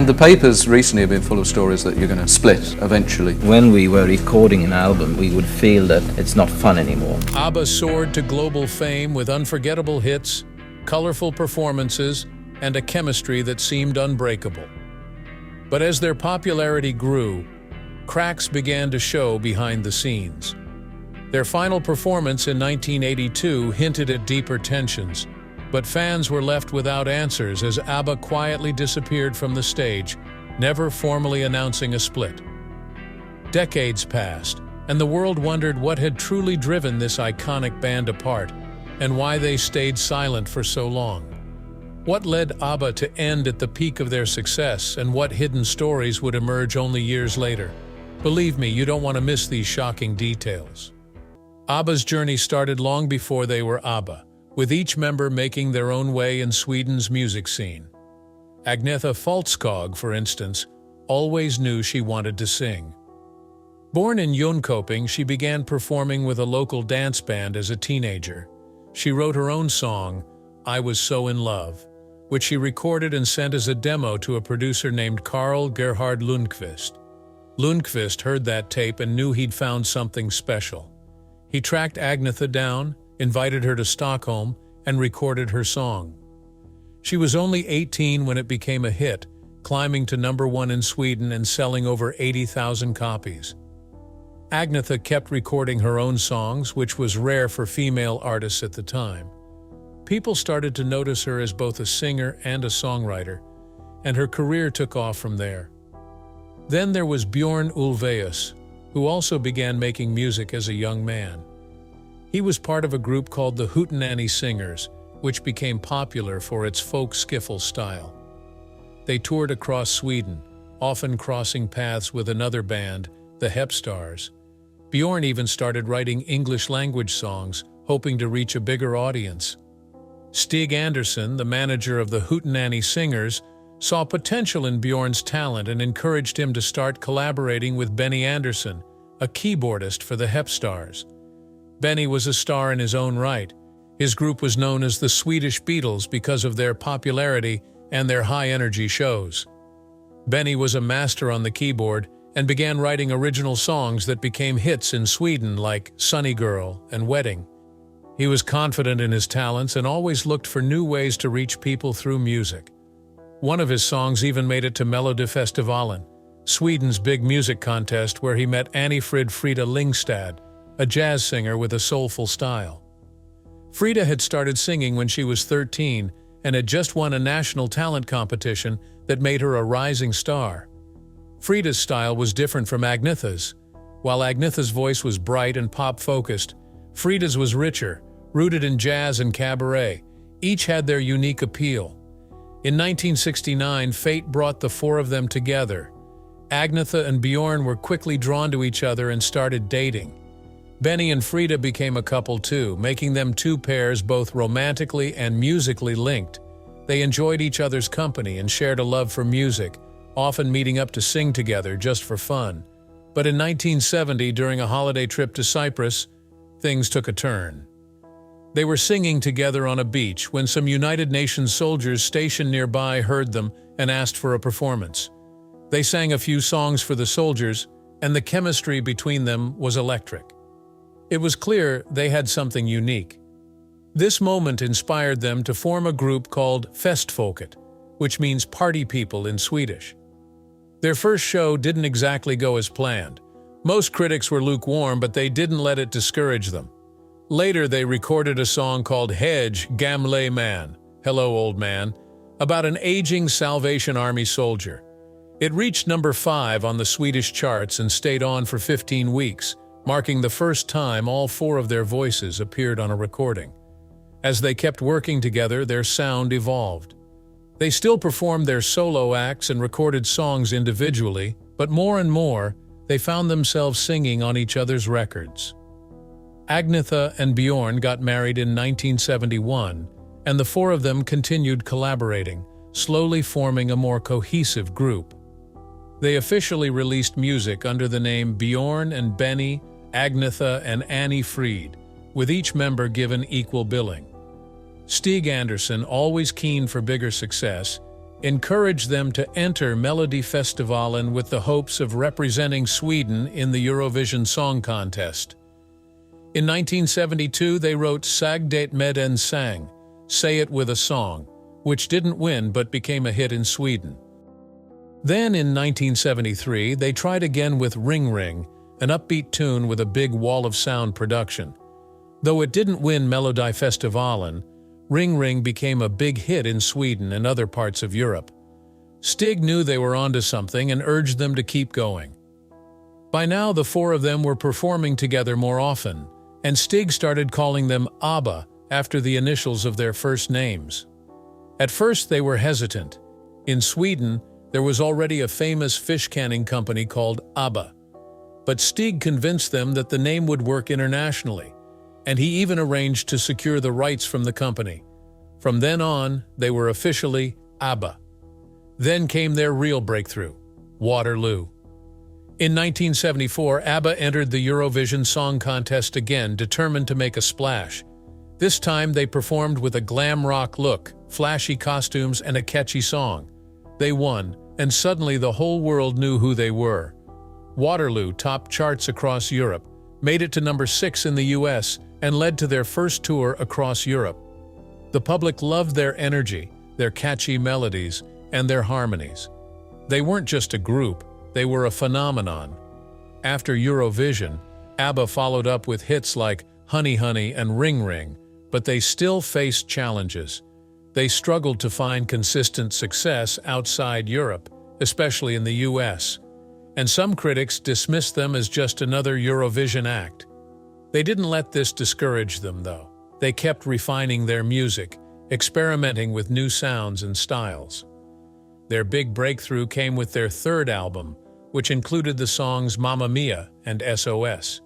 the papers recently have been full of stories that you're going to split eventually. When we were recording an album, we would feel that it's not fun anymore. Abba soared to global fame with unforgettable hits, colorful performances, and a chemistry that seemed unbreakable. But as their popularity grew, cracks began to show behind the scenes. Their final performance in 1982 hinted at deeper tensions, but fans were left without answers as Abba quietly disappeared from the stage, never formally announcing a split. Decades passed, and the world wondered what had truly driven this iconic band apart, and why they stayed silent for so long. What led Abba to end at the peak of their success, and what hidden stories would emerge only years later? Believe me, you don't want to miss these shocking details. Abba's journey started long before they were Abba, with each member making their own way in Sweden's music scene. Agnetha Faltskog, for instance, always knew she wanted to sing. Born in Jönköping, she began performing with a local dance band as a teenager. She wrote her own song, I Was So in Love, which she recorded and sent as a demo to a producer named Carl Gerhard Lundqvist. Lundqvist heard that tape and knew he'd found something special. He tracked Agnetha down, invited her to Stockholm, and recorded her song. She was only 18 when it became a hit, climbing to #1 in Sweden and selling over 80,000 copies. Agnetha kept recording her own songs, which was rare for female artists at the time. People started to notice her as both a singer and a songwriter, and her career took off from there. Then there was Björn Ulvaeus, who also began making music as a young man. He was part of a group called the Hootenanny Singers, which became popular for its folk skiffle style. They toured across Sweden, often crossing paths with another band, the Hepstars. Björn even started writing English-language songs, hoping to reach a bigger audience. Stig Andersson, the manager of the Hootenanny Singers, saw potential in Björn's talent and encouraged him to start collaborating with Benny Andersson, a keyboardist for the Hepstars. Benny was a star in his own right. His group was known as the Swedish Beatles because of their popularity and their high-energy shows. Benny was a master on the keyboard and began writing original songs that became hits in Sweden like Sunny Girl and Wedding. He was confident in his talents and always looked for new ways to reach people through music. One of his songs even made it to Melodifestivalen, Sweden's big music contest where he met Annie-Frid Frida Lingstad, a jazz singer with a soulful style. Frida had started singing when she was 13 and had just won a national talent competition that made her a rising star. Frida's style was different from Agnetha's. While Agnetha's voice was bright and pop-focused, Frida's was richer, rooted in jazz and cabaret. Each had their unique appeal. In 1969, fate brought the four of them together. Agnetha and Björn were quickly drawn to each other and started dating. Benny and Frida became a couple too, making them two pairs both romantically and musically linked. They enjoyed each other's company and shared a love for music, often meeting up to sing together just for fun. But in 1970, during a holiday trip to Cyprus, things took a turn. They were singing together on a beach when some United Nations soldiers stationed nearby heard them and asked for a performance. They sang a few songs for the soldiers, and the chemistry between them was electric. It was clear they had something unique. This moment inspired them to form a group called Festfolket, which means party people in Swedish. Their first show didn't exactly go as planned. Most critics were lukewarm, but they didn't let it discourage them. Later, they recorded a song called Hedge Gamle Man, Hello Old Man, about an aging Salvation Army soldier. It reached #5 on the Swedish charts and stayed on for 15 weeks, marking the first time all four of their voices appeared on a recording. As they kept working together, their sound evolved. They still performed their solo acts and recorded songs individually, but more and more, they found themselves singing on each other's records. Agnetha and Björn got married in 1971, and the four of them continued collaborating, slowly forming a more cohesive group. They officially released music under the name Björn and Benny, Agnetha and Annie-Frid, with each member given equal billing. Stig Andersson, always keen for bigger success, encouraged them to enter Melodifestivalen with the hopes of representing Sweden in the Eurovision Song Contest. In 1972, they wrote Sag det med en sang, Say It With a Song, which didn't win but became a hit in Sweden. Then in 1973, they tried again with Ring Ring, an upbeat tune with a big wall of sound production. Though it didn't win Melodifestivalen, Ring Ring became a big hit in Sweden and other parts of Europe. Stig knew they were onto something and urged them to keep going. By now, the four of them were performing together more often, and Stig started calling them Abba after the initials of their first names. At first, they were hesitant. In Sweden, there was already a famous fish canning company called Abba. But Stig convinced them that the name would work internationally, and he even arranged to secure the rights from the company. From then on, they were officially Abba. Then came their real breakthrough, Waterloo. In 1974, Abba entered the Eurovision Song Contest again, determined to make a splash. This time they performed with a glam rock look, flashy costumes, and a catchy song. They won, and suddenly the whole world knew who they were. Waterloo topped charts across Europe, made it to number 6 in the US, and led to their first tour across Europe. The public loved their energy, their catchy melodies, and their harmonies. They weren't just a group, they were a phenomenon. After Eurovision, Abba followed up with hits like Honey Honey and Ring Ring, but they still faced challenges. They struggled to find consistent success outside Europe, especially in the US, and some critics dismissed them as just another Eurovision act. They didn't let this discourage them, though. They kept refining their music, experimenting with new sounds and styles. Their big breakthrough came with their third album, which included the songs Mamma Mia and SOS.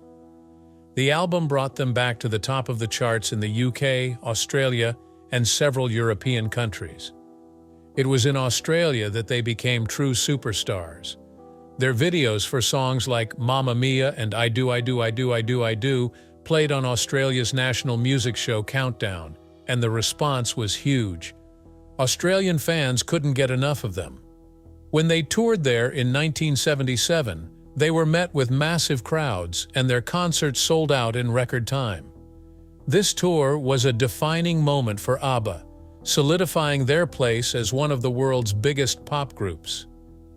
The album brought them back to the top of the charts in the UK, Australia, and several European countries. It was in Australia that they became true superstars. Their videos for songs like Mamma Mia and I Do, I Do, I Do, I Do, I Do played on Australia's national music show Countdown, and the response was huge. Australian fans couldn't get enough of them. When they toured there in 1977, they were met with massive crowds, and their concerts sold out in record time. This tour was a defining moment for ABBA, solidifying their place as one of the world's biggest pop groups.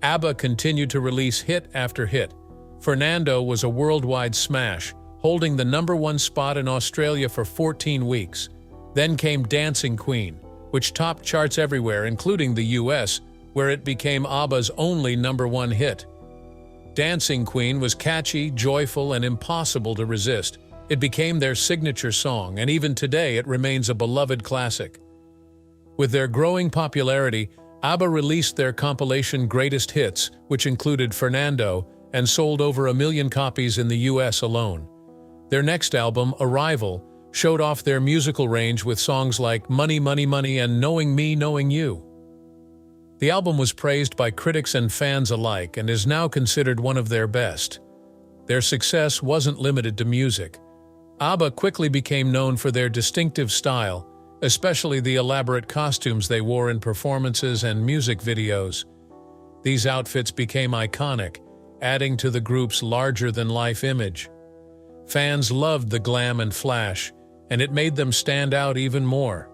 ABBA continued to release hit after hit. Fernando was a worldwide smash, holding the #1 spot in Australia for 14 weeks. Then came Dancing Queen, which topped charts everywhere, including the US, where it became ABBA's only #1 hit. Dancing Queen was catchy, joyful, and impossible to resist. It became their signature song, and even today it remains a beloved classic. With their growing popularity, ABBA released their compilation Greatest Hits, which included Fernando, and sold over 1 million copies in the US alone. Their next album, Arrival, showed off their musical range with songs like Money, Money, Money and Knowing Me, Knowing You. The album was praised by critics and fans alike and is now considered one of their best. Their success wasn't limited to music. ABBA quickly became known for their distinctive style, especially the elaborate costumes they wore in performances and music videos. These outfits became iconic, adding to the group's larger-than-life image. Fans loved the glam and flash, and it made them stand out even more.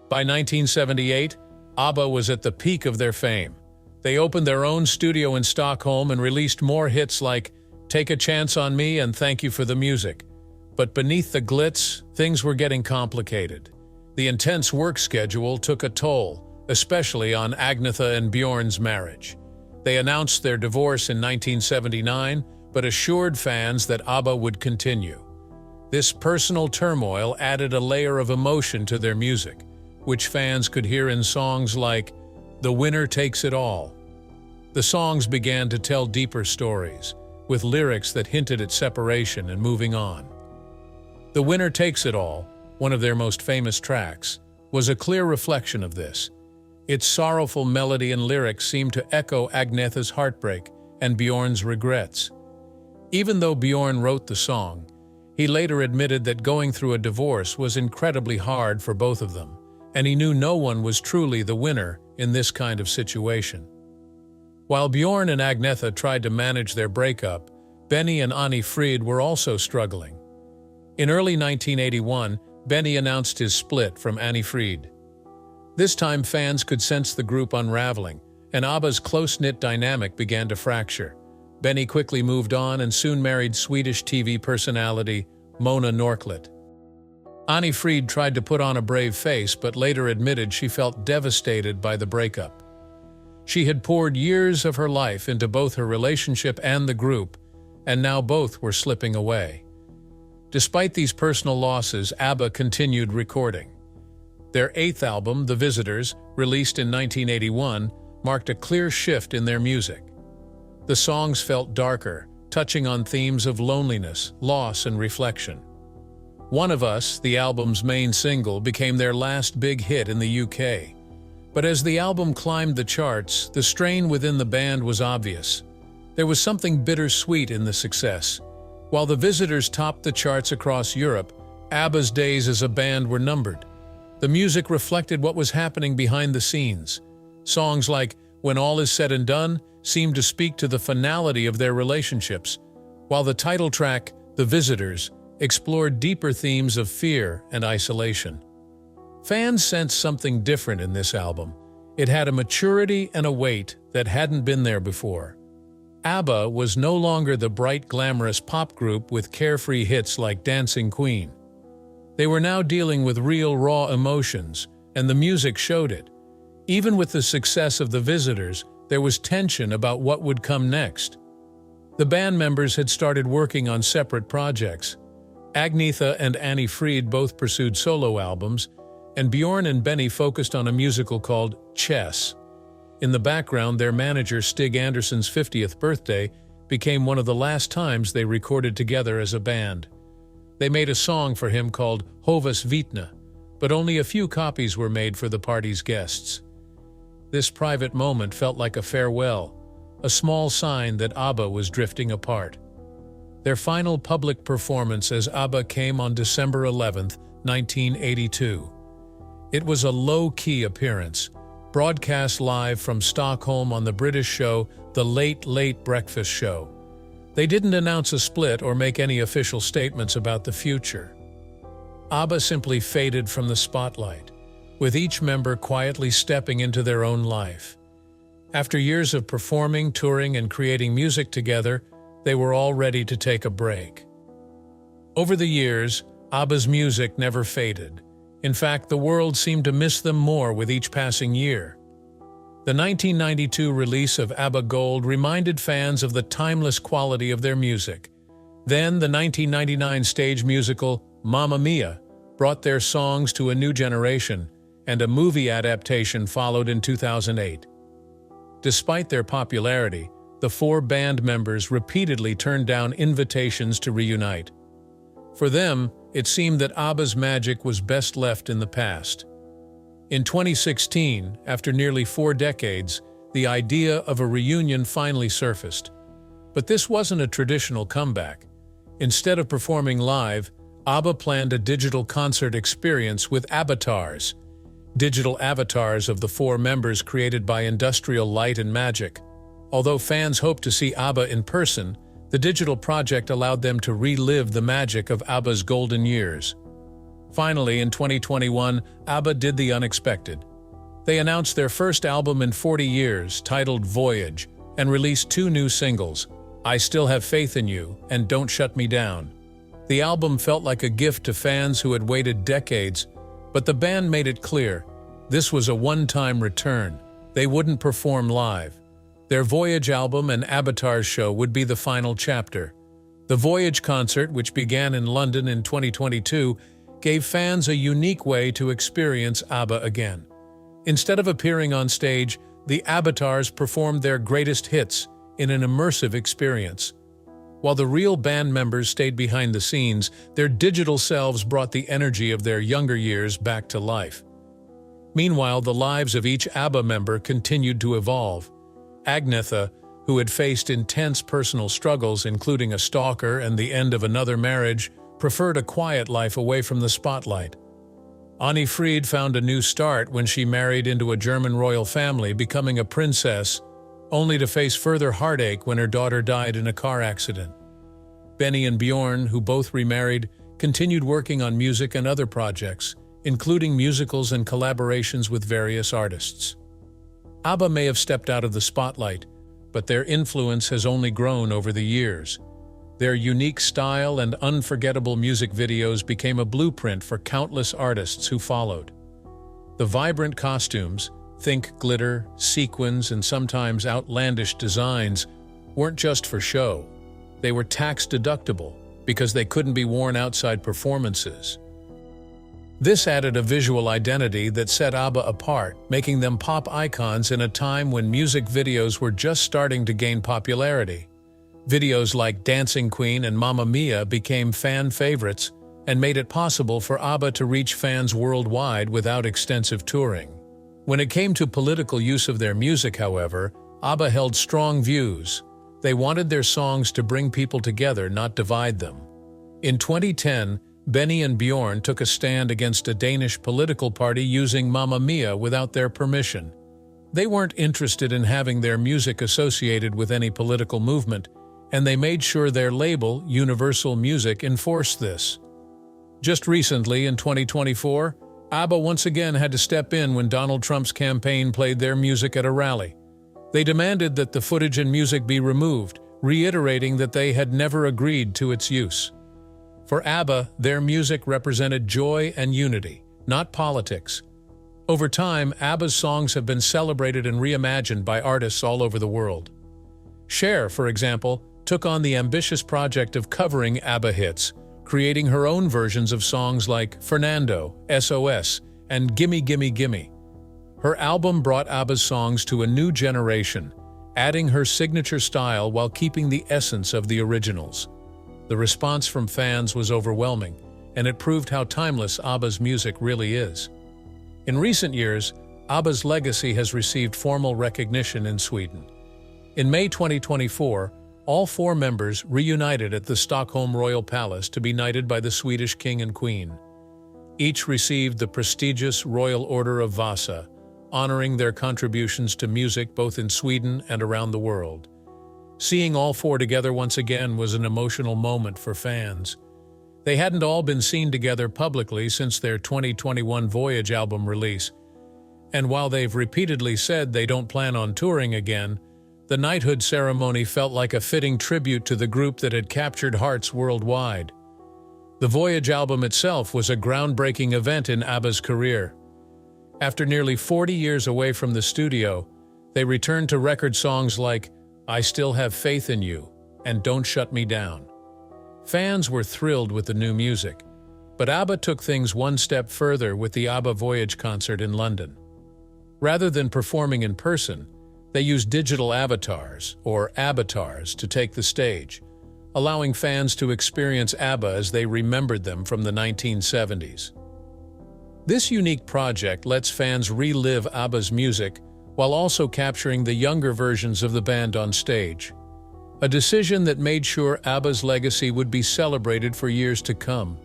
By 1978, ABBA was at the peak of their fame. They opened their own studio in Stockholm and released more hits like Take a Chance on Me and Thank You for the Music. But beneath the glitz, things were getting complicated. The intense work schedule took a toll, especially on Agnetha and Bjorn's marriage. They announced their divorce in 1979, but assured fans that ABBA would continue. This personal turmoil added a layer of emotion to their music, which fans could hear in songs like The Winner Takes It All. The songs began to tell deeper stories, with lyrics that hinted at separation and moving on. The Winner Takes It All, one of their most famous tracks, was a clear reflection of this. Its sorrowful melody and lyrics seemed to echo Agnetha's heartbreak and Bjorn's regrets. Even though Bjorn wrote the song, he later admitted that going through a divorce was incredibly hard for both of them, and he knew no one was truly the winner in this kind of situation. While Bjorn and Agnetha tried to manage their breakup, Benny and Anni Frid were also struggling. In early 1981, Benny announced his split from Anni Frid. This time fans could sense the group unraveling, and ABBA's close-knit dynamic began to fracture. Benny quickly moved on and soon married Swedish TV personality Mona Norklet. Anni Frid tried to put on a brave face but later admitted she felt devastated by the breakup. She had poured years of her life into both her relationship and the group, and now both were slipping away. Despite these personal losses, ABBA continued recording. Their eighth album, The Visitors, released in 1981, marked a clear shift in their music. The songs felt darker, touching on themes of loneliness, loss, and reflection. One of Us, the album's main single, became their last big hit in the UK. But as the album climbed the charts, the strain within the band was obvious. There was something bittersweet in the success. While The Visitors topped the charts across Europe, ABBA's days as a band were numbered. The music reflected what was happening behind the scenes. Songs like When All Is Said and Done seemed to speak to the finality of their relationships, while the title track, The Visitors, explored deeper themes of fear and isolation. Fans sensed something different in this album. It had a maturity and a weight that hadn't been there before. ABBA was no longer the bright, glamorous pop group with carefree hits like Dancing Queen. They were now dealing with real, raw emotions, and the music showed it. Even with the success of The Visitors, there was tension about what would come next. The band members had started working on separate projects. Agnetha and Anni Frid both pursued solo albums, and Bjorn and Benny focused on a musical called Chess. In the background, their manager Stig Andersson's 50th birthday became one of the last times they recorded together as a band. They made a song for him called Hovas Vitna, but only a few copies were made for the party's guests. This private moment felt like a farewell, a small sign that ABBA was drifting apart. Their final public performance as ABBA came on December 11, 1982. It was a low-key appearance, broadcast live from Stockholm on the British show The Late Late Breakfast Show. They didn't announce a split or make any official statements about the future. ABBA simply faded from the spotlight, with each member quietly stepping into their own life. After years of performing, touring, and creating music together, they were all ready to take a break. Over the years, ABBA's music never faded. In fact, the world seemed to miss them more with each passing year. The 1992 release of ABBA Gold reminded fans of the timeless quality of their music. Then, the 1999 stage musical Mamma Mia brought their songs to a new generation, and a movie adaptation followed in 2008. Despite their popularity, the four band members repeatedly turned down invitations to reunite. For them, it seemed that ABBA's magic was best left in the past. In 2016, after nearly 4 decades, the idea of a reunion finally surfaced. But this wasn't a traditional comeback. Instead of performing live, ABBA planned a digital concert experience with avatars, digital avatars of the 4 members created by Industrial Light and Magic. Although fans hoped to see ABBA in person, the digital project allowed them to relive the magic of ABBA's golden years. Finally, in 2021, ABBA did the unexpected. They announced their first album in 40 years, titled Voyage, and released 2 new singles, I Still Have Faith in You and Don't Shut Me Down. The album felt like a gift to fans who had waited decades, but the band made it clear, this was a one-time return. They wouldn't perform live. Their Voyage album and Avatars show would be the final chapter. The Voyage concert, which began in London in 2022, gave fans a unique way to experience ABBA again. Instead of appearing on stage, the avatars performed their greatest hits in an immersive experience. While the real band members stayed behind the scenes, their digital selves brought the energy of their younger years back to life. Meanwhile, the lives of each ABBA member continued to evolve. Agnetha, who had faced intense personal struggles, including a stalker and the end of another marriage, preferred a quiet life away from the spotlight. Annie Fried found a new start when she married into a German royal family, becoming a princess, only to face further heartache when her daughter died in a car accident. Benny and Bjorn, who both remarried, continued working on music and other projects, including musicals and collaborations with various artists. ABBA may have stepped out of the spotlight, but their influence has only grown over the years. Their unique style and unforgettable music videos became a blueprint for countless artists who followed. The vibrant costumes, think glitter, sequins, and sometimes outlandish designs, weren't just for show. They were tax-deductible because they couldn't be worn outside performances. This added a visual identity that set ABBA apart, making them pop icons in a time when music videos were just starting to gain popularity. Videos like Dancing Queen and Mamma Mia became fan favorites and made it possible for ABBA to reach fans worldwide without extensive touring. When it came to political use of their music, however, ABBA held strong views. They wanted their songs to bring people together, not divide them. In 2010, Benny and Bjorn took a stand against a Danish political party using Mamma Mia without their permission. They weren't interested in having their music associated with any political movement, and they made sure their label, Universal Music, enforced this. Just recently, in 2024, ABBA once again had to step in when Donald Trump's campaign played their music at a rally. They demanded that the footage and music be removed, reiterating that they had never agreed to its use. For ABBA, their music represented joy and unity, not politics. Over time, ABBA's songs have been celebrated and reimagined by artists all over the world. Cher, for example, took on the ambitious project of covering ABBA hits, creating her own versions of songs like Fernando, SOS, and Gimme Gimme Gimme. Her album brought ABBA's songs to a new generation, adding her signature style while keeping the essence of the originals. The response from fans was overwhelming, and it proved how timeless ABBA's music really is. In recent years, ABBA's legacy has received formal recognition in Sweden. In May 2024, all four members reunited at the Stockholm Royal Palace to be knighted by the Swedish King and Queen. Each received the prestigious Royal Order of Vasa, honoring their contributions to music both in Sweden and around the world. Seeing all four together once again was an emotional moment for fans. They hadn't all been seen together publicly since their 2021 Voyage album release, and while they've repeatedly said they don't plan on touring again, the knighthood ceremony felt like a fitting tribute to the group that had captured hearts worldwide. The Voyage album itself was a groundbreaking event in ABBA's career. After nearly 40 years away from the studio, they returned to record songs like I Still Have Faith in You and Don't Shut Me Down. Fans were thrilled with the new music, but ABBA took things one step further with the ABBA Voyage concert in London. Rather than performing in person, they used digital avatars, or avatars, to take the stage, allowing fans to experience ABBA as they remembered them from the 1970s. This unique project lets fans relive ABBA's music while also capturing the younger versions of the band on stage, a decision that made sure ABBA's legacy would be celebrated for years to come.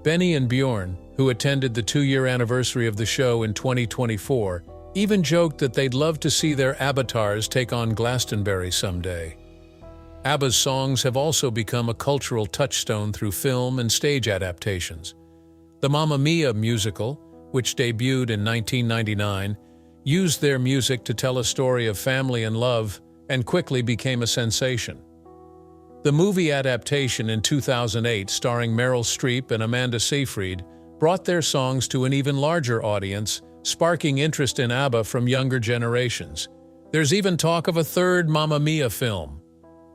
Benny and Bjorn, who attended the 2-year anniversary of the show in 2024, even joked that they'd love to see their avatars take on Glastonbury someday. ABBA's songs have also become a cultural touchstone through film and stage adaptations. The Mamma Mia musical, which debuted in 1999, used their music to tell a story of family and love and quickly became a sensation. The movie adaptation in 2008, starring Meryl Streep and Amanda Seyfried, brought their songs to an even larger audience, sparking interest in ABBA from younger generations. There's even talk of a third Mamma Mia film.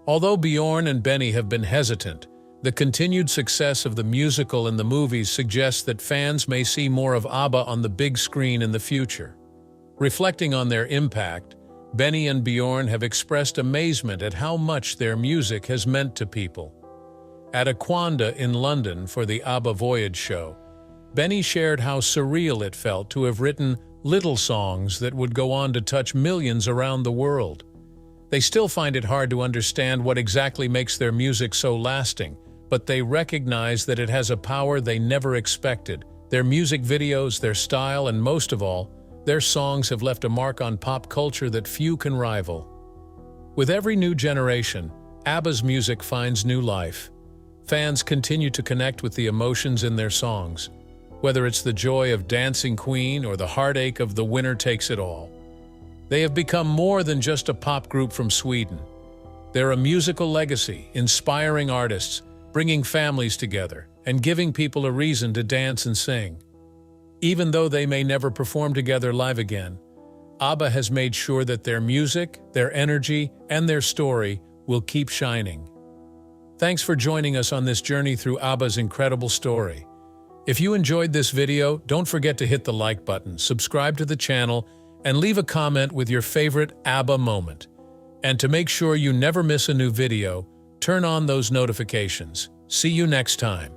Although Bjorn and Benny have been hesitant, the continued success of the musical and the movies suggests that fans may see more of ABBA on the big screen in the future. Reflecting on their impact, Benny and Bjorn have expressed amazement at how much their music has meant to people. At Aquanda in London for the ABBA Voyage show, Benny shared how surreal it felt to have written little songs that would go on to touch millions around the world. They still find it hard to understand what exactly makes their music so lasting, but they recognize that it has a power they never expected. Their music videos, their style, and most of all, their songs have left a mark on pop culture that few can rival. With every new generation, ABBA's music finds new life. Fans continue to connect with the emotions in their songs, whether it's the joy of Dancing Queen or the heartache of The Winner Takes It All. They have become more than just a pop group from Sweden. They're a musical legacy, inspiring artists, bringing families together, and giving people a reason to dance and sing. Even though they may never perform together live again, ABBA has made sure that their music, their energy, and their story will keep shining. Thanks for joining us on this journey through ABBA's incredible story. If you enjoyed this video, don't forget to hit the like button, subscribe to the channel, and leave a comment with your favorite ABBA moment. And to make sure you never miss a new video, turn on those notifications. See you next time.